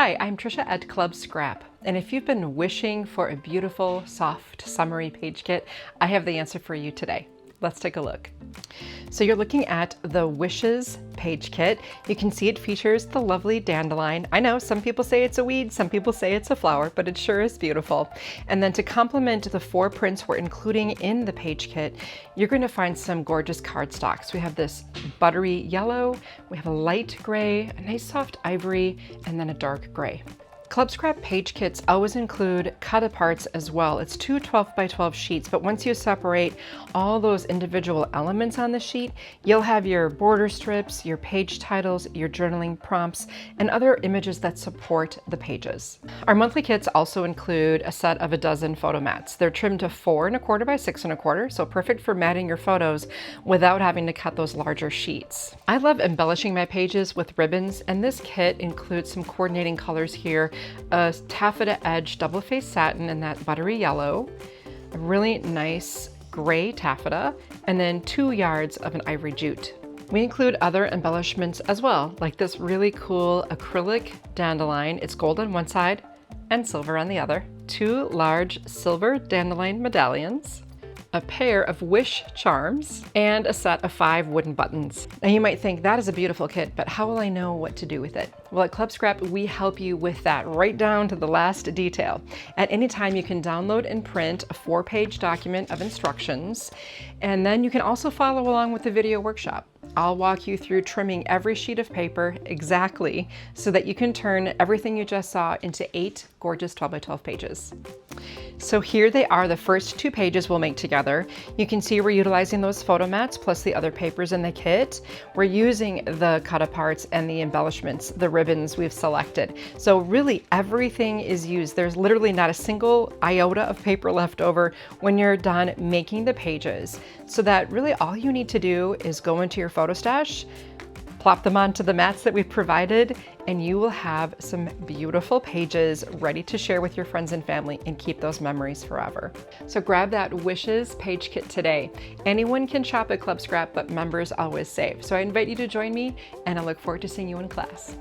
Hi, I'm Tricia at Club Scrap, and if you've been wishing for a beautiful, soft, summery page kit, I have the answer for you today. Let's take a look. So you're looking at the Wishes page kit. You can see it features the lovely dandelion. I know some people say it's a weed, some people say it's a flower, but it sure is beautiful. And then to complement the 4 prints we're including in the page kit, you're going to find some gorgeous cardstocks. We have this buttery yellow, we have a light gray, a nice soft ivory, and then a dark gray. Club Scrap page kits always include cut-aparts as well. It's 2 12 by 12 sheets, but once you separate all those individual elements on the sheet, you'll have your border strips, your page titles, your journaling prompts, and other images that support the pages. Our monthly kits also include a set of a dozen photo mats. They're trimmed to 4 1/4 by 6 1/4, so perfect for matting your photos without having to cut those larger sheets. I love embellishing my pages with ribbons, and this kit includes some coordinating colors here. A taffeta edge double-faced satin in that buttery yellow, a really nice gray taffeta, and then 2 yards of an ivory jute. We include other embellishments as well, like this really cool acrylic dandelion. It's gold on one side and silver on the other. 2 large silver dandelion medallions, a pair of wish charms, and a set of 5 wooden buttons. Now you might think that is a beautiful kit, but how will I know what to do with it? Well, at Club Scrap, we help you with that right down to the last detail. At any time, you can download and print a 4-page document of instructions, and then you can also follow along with the video workshop. I'll walk you through trimming every sheet of paper exactly so that you can turn everything you just saw into 8 gorgeous 12 by 12 pages. So here they are, the first 2 pages we'll make together. You can see we're utilizing those photo mats plus the other papers in the kit. We're using the cut-aparts and the embellishments, the ribbons we've selected. So really everything is used. There's literally not a single iota of paper left over when you're done making the pages. So that really all you need to do is go into your photo stash, plop them onto the mats that we've provided, and you will have some beautiful pages ready to share with your friends and family and keep those memories forever. So grab that Wishes page kit today. Anyone can shop at Club Scrap, but members always save. So I invite you to join me, and I look forward to seeing you in class.